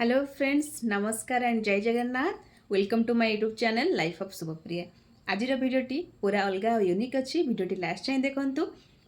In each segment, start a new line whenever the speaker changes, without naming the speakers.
Hello friends नमस्कार and Jai Jagannath. Welcome to my YouTube channel life of Shubhapriya. आज भिडियोटी पूरा अलग और यूनिक अच्छी भिडियोटी लास्ट जाए देखूँ।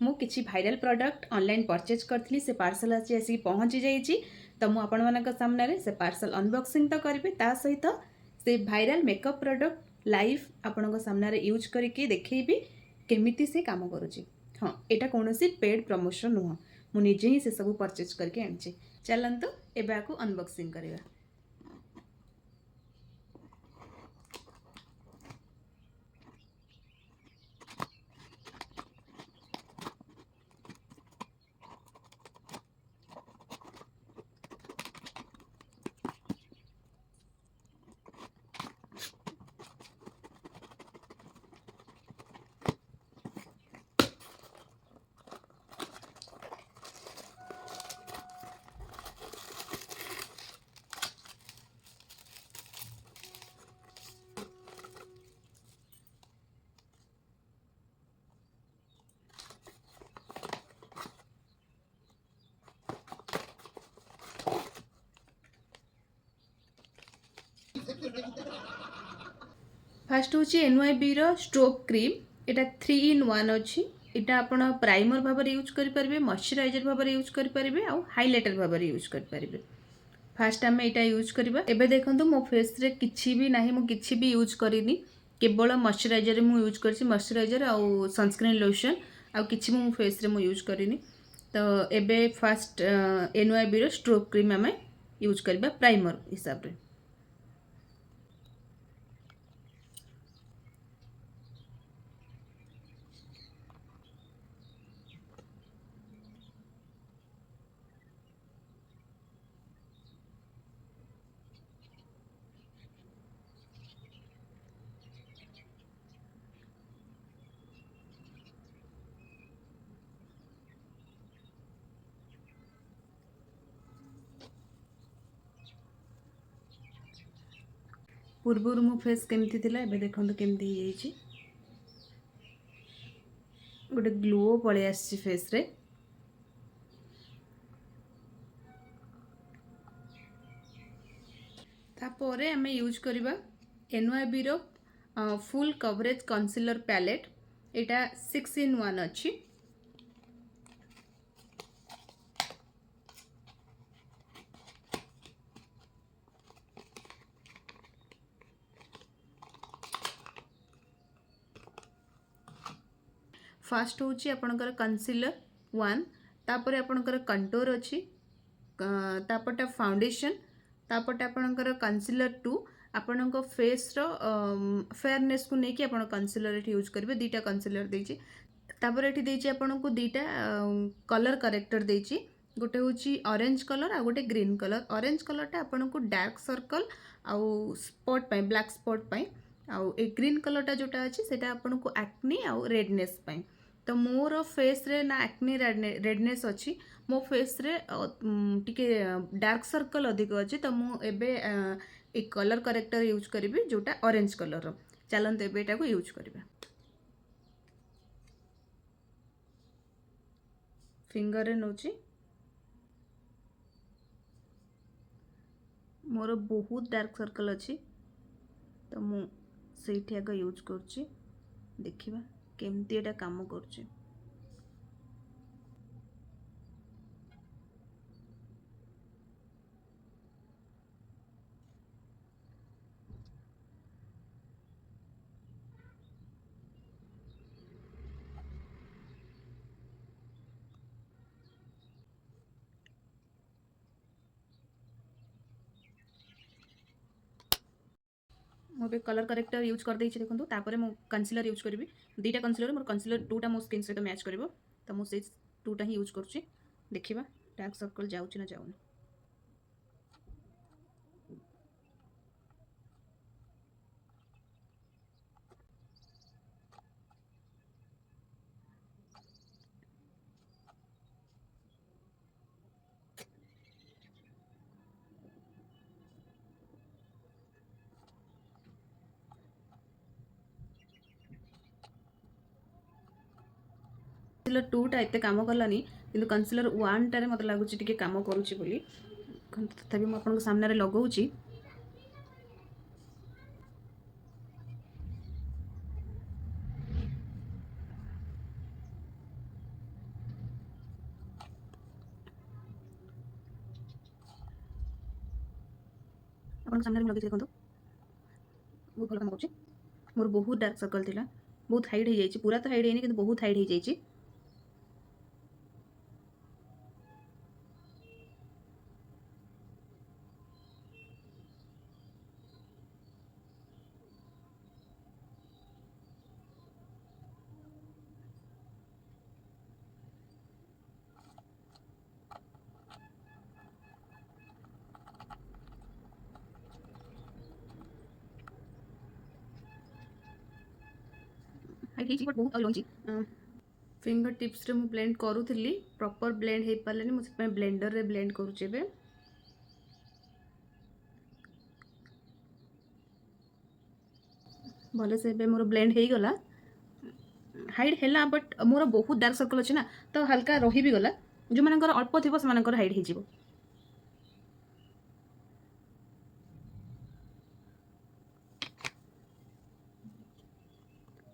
मु किछि भाइराल प्रोडक्ट ऑनलाइन परचेज करी से पार्सल आसिक पहुँची जाइए। तो मुझे आपण मान सामने से पार्सल अनबॉक्सिंग तो करी ता सहित से भाइराल मेकअप प्रोडक्ट लाइव आपण सामने यूज करके देखी केमिति से काम करुँची। हाँ यहाँ कौन पेड प्रमोशन नुह मुझे ही से सब परचेज करके आनी। चलतु एबे अनबॉक्सिंग करिया। फास्ट हूँ NYB रो स्ट्रोक क्रीम। यहाँ 3 in 1 अच्छी। यहाँ आप प्राइमर भाव यूज करेंगे, मॉइस्चराइजर भाव यूज करेंगे और हाइलाइटर भाव यूज करेंगे। फास्ट आम यहाँ यूज करवा। एबे देखो मो फेस रे किछि भी नाही, मु किछि भी यूज करिनी, केवल मॉइस्चराइजर मु यूज करछि, मॉइस्चराइजर और सनस्क्रीन लोशन आ किछि मो फेस रे मु यूज करिनी। तो एबे फास्ट NYB रो स्ट्रोक क्रीम आम यूज करवा प्राइमर हिसाब रे। पूर्वर मो फेस केमती थिला, एबे देखो केमती हो गोटे ग्लो पड़े आसी फेस रे। तापर आम यूज करवा NYB रो फुल कवरेज कंसीलर पैलेट। यहाँ 6 in 1 अच्छी। फास्ट हूँ आपणकर कंसीलर 1, तापर आपणकर कंटोर अच्छी, तापरटा फाउंडेशन, तापरटा आपणकर कंसीलर 2। आपण फेस रो फेयरनेस को लेकिन आपण कंसीलर यूज करेंगे। दीटा कंसीलर देछि, तापर एठी देछि आपण को दीटा कलर करेक्टर देछि। गोटे हूँ ऑरेंज कलर आ गोटे ग्रीन कलर। ऑरेंज कलरटा आपण को डार्क सर्कल आउ स्पॉट पाई, ब्लैक स्पॉट पाई, आउ ए ग्रीन कलरटा जोटा अछि सेटा आपण को एक्ने आउ रेडनेस पाई। तो मोर फेस रे ना एक्ने रेडनेस अच्छी, मो फेस रे टिके डार्क सर्कल अधिक अच्छी। तो मु एबे एक कलर करेक्टर यूज करी जोटा ऑरेंज कलर। चलते एबे एटा को यूज करबा। फिंगर रे नोची, मोर बहुत डार्क सर्कल अच्छी, तो मु सेठी आग यूज करछि। देखिबा केमती एटा काम करछि। मुझे कलर करेक्टर यूज कर देछि देखंतु। तापर मु कंसीलर यूज करी। दीटा कंसीलर, मोर कंसीलर 2टा मो स्किन सहित मैच करिवो। तो मु से 2टा ही यूज करछि। देखिबा डार्क सर्कल जाउछि ना जाउनी। कंसीलर 2टा एते काम कलानी, किंतु कंसीलर 1टारे मते लागुछि टिके काम करूछि बोली। ଦେଖନ୍ତୁ ତଥାପି ମୁଁ ଆପଣଙ୍କ ସାମ୍ନାରେ ଲଗାଉଛି। ଆପଣଙ୍କ ସାମ୍ନାରେ ମୁଁ ଲଗେଇଛି ଦେଖନ୍ତୁ, ବହୁତ ଭଲ କାମ କରୁଛି। ମୋର ବହୁତ ଡାର୍କ ସର୍କଲ୍ ଥିଲା, ବହୁତ ହାଇଟ୍ ହେଇଯାଇଛି, ପୁରା ତ ହାଇଟ୍ ହେଇନି କିନ୍ତୁ ବହୁତ ହାଇଟ୍ ହେଇଯାଇଛି। ହାଇଟ୍ ହେଇଛି ବଟ୍ ବହୁତ ଆଉ ଲଙ୍ଗିଛି। ଫିଙ୍ଗର ଟିପ୍ସରେ ମୁଁ ବ୍ଲେଣ୍ଡ କରୁଥିଲି, ପ୍ରପର୍ ବ୍ଲେଣ୍ଡ ହେଇପାରିଲାନି, ମୁଁ ସେଥିପାଇଁ ବ୍ଲେଣ୍ଡରରେ ବ୍ଲେଣ୍ଡ କରୁଛି ଏବେ। ଭଲସେ ଏବେ ମୋର ବ୍ଲେଣ୍ଡ ହେଇଗଲା। ହାଇଟ୍ ହେଲା ବଟ୍ ମୋର ବହୁତ ଡାର୍କ ସର୍କଲ୍ ଅଛି ନା, ତ ହାଲକା ରହି ବି ଗଲା। ଯେଉଁମାନଙ୍କର ଅଳ୍ପ ଥିବ ସେମାନଙ୍କର ହାଇଟ୍ ହେଇଯିବ।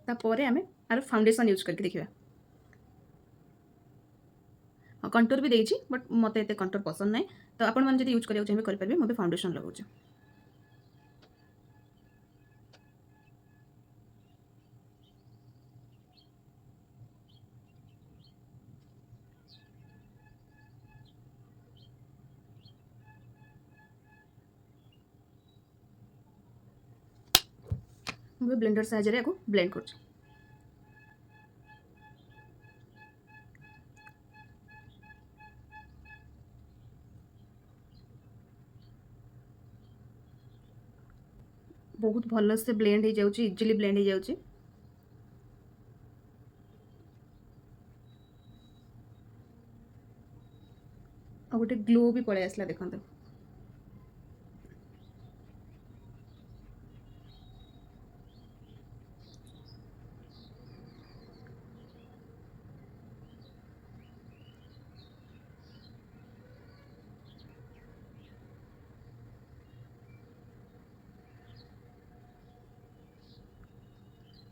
ତାପରେ ଆମେ ଆର ଫାଉଣ୍ଡେସନ୍ ୟୁଜ୍ କରିକି ଦେଖିବା। କଣ୍ଟୁର ବି ଦେଇଛି ବଟ୍ ମୋତେ ଏତେ କଣ୍ଟୁର ପସନ୍ଦ ନାହିଁ, ତ ଆପଣମାନେ ଯଦି ୟୁଜ୍ କରିବାକୁ ଚାହିଁବେ କରିପାରିବେ। ମୁଁ ଏବେ ଫାଉଣ୍ଡେସନ୍ ଲଗାଉଛି। ମୁଁ ବ୍ଲେଣ୍ଡର ସାହାଯ୍ୟରେ ଆକୁ ବ୍ଲେଣ୍ଡ କରୁଛି। ବହୁତ ଭଲସେ ବ୍ଲେଣ୍ଡ ହେଇଯାଉଛି, ଇଜିଲି ବ୍ଲେଣ୍ଡ ହେଇଯାଉଛି। ଆଉ ଗୋଟେ ଗ୍ଲୋ ବି ପଳେଇ ଆସିଲା ଦେଖନ୍ତୁ।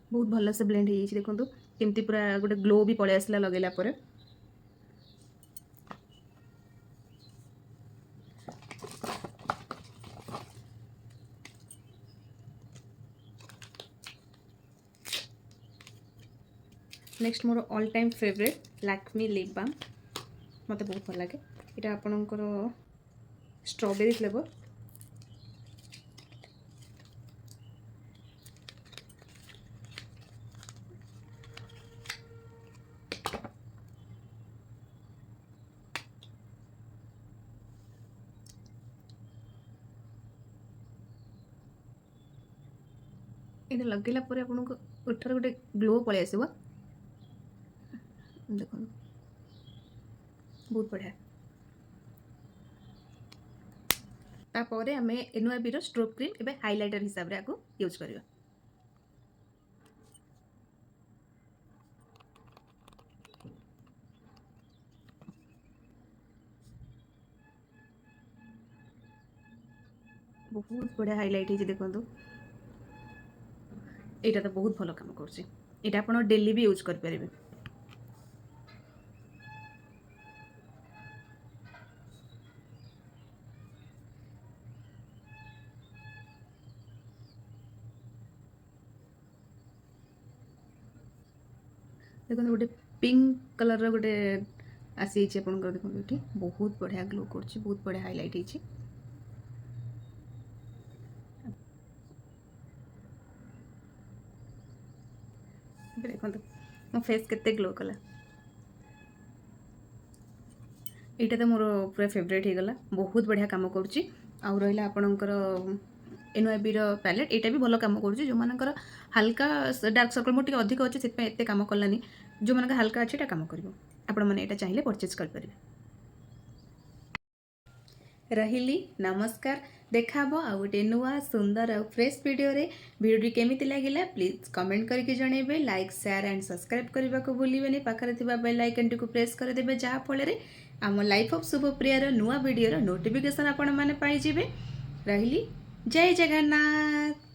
ବହୁତ ଭଲସେ ବ୍ଲେଣ୍ଡ ହେଇଯାଇଛି ଦେଖନ୍ତୁ, କେମିତି ପୁରା ଗୋଟେ ଗ୍ଲୋ ବି ପଳେଇ ଆସିଲା ଲଗେଇଲା ପରେ। ନେକ୍ସଟ ମୋର all time favourite Lakme lip balm, ମୋତେ ବହୁତ ଭଲ ଲାଗେ। ଏଇଟା ଆପଣଙ୍କର ଷ୍ଟ୍ରବେରୀ ଫ୍ଲେଭର। ଏଇଟା ଲଗେଇଲା ପରେ ଆପଣଙ୍କୁ ଓଠରେ ଗୋଟେ ଗ୍ଲୋ ପଳେଇ ଆସିବ ଦେଖନ୍ତୁ, ବହୁତ ବଢ଼ିଆ। ତାପରେ ଆମେ ଏନୱାଇବିର ଷ୍ଟ୍ରୋକ୍ କ୍ରିମ୍ ଏବେ ହାଇଲାଇଟର ହିସାବରେ ଆକୁ ୟୁଜ୍ କରିବା। ବହୁତ ବଢ଼ିଆ ହାଇଲାଇଟ୍ ହେଇଛି ଦେଖନ୍ତୁ। ଏଇଟା ତ ବହୁତ ଭଲ କାମ କରୁଛି। ଏଇଟା ଆପଣ ଡେଲି ବି ୟୁଜ୍ କରିପାରିବେ। ଦେଖନ୍ତୁ ଗୋଟେ ପିଙ୍କ କଲର୍ର ଗୋଟେ ଆସିଯାଇଛି ଆପଣଙ୍କର, ଦେଖନ୍ତୁ ଏଠି ବହୁତ ବଢ଼ିଆ ଗ୍ଲୋ କରୁଛି, ବହୁତ ବଢ଼ିଆ ହାଇଲାଇଟ୍ ହେଇଛି। ଦେଖନ୍ତୁ ମୋ ଫେସ୍ କେତେ ଗ୍ଲୋ କଲା। ଏଇଟା ତ ମୋର ପୁରା ଫେଭରେଟ୍ ହେଇଗଲା, ବହୁତ ବଢ଼ିଆ କାମ କରୁଛି। ଆଉ ରହିଲା ଆପଣଙ୍କର ଏନୱାଇବିର ପ୍ୟାଲେଟ୍, ଏଇଟା ବି ଭଲ କାମ କରୁଛି। ଯେଉଁମାନଙ୍କର ହାଲକା ଡାର୍କ ସର୍କଲ୍ ମୋର ଟିକେ ଅଧିକ ଅଛି, ସେଥିପାଇଁ ଏତେ କାମ କଲାନି। ଯେଉଁମାନଙ୍କର ହାଲକା ଅଛି ଏଇଟା କାମ କରିବ, ଆପଣମାନେ ଏଇଟା ଚାହିଁଲେ ପରଚେଜ୍ କରିପାରିବେ। ରହିଲି, ନମସ୍କାର। ଦେଖାହବ ଆଉ ଗୋଟେ ନୂଆ ସୁନ୍ଦର ଆଉ ଫ୍ରେଶ୍ ଭିଡ଼ିଓରେ। ଭିଡ଼ିଓଟି କେମିତି ଲାଗିଲା ପ୍ଲିଜ୍ କମେଣ୍ଟ କରିକି ଜଣାଇବେ। ଲାଇକ୍, ସେୟାର ଆଣ୍ଡ ସବସ୍କ୍ରାଇବ୍ କରିବାକୁ ଭୁଲିବେନି। ପାଖରେ ଥିବା ବେଲ୍ ଆଇକନ୍ଟିକୁ ପ୍ରେସ୍ କରିଦେବେ, ଯାହାଫଳରେ आम लाइफ ऑफ शुभप्रियार नुआ वीडियोर नोटिफिकेशन आपण मैंने पाइबे। रही जय जगन्नाथ।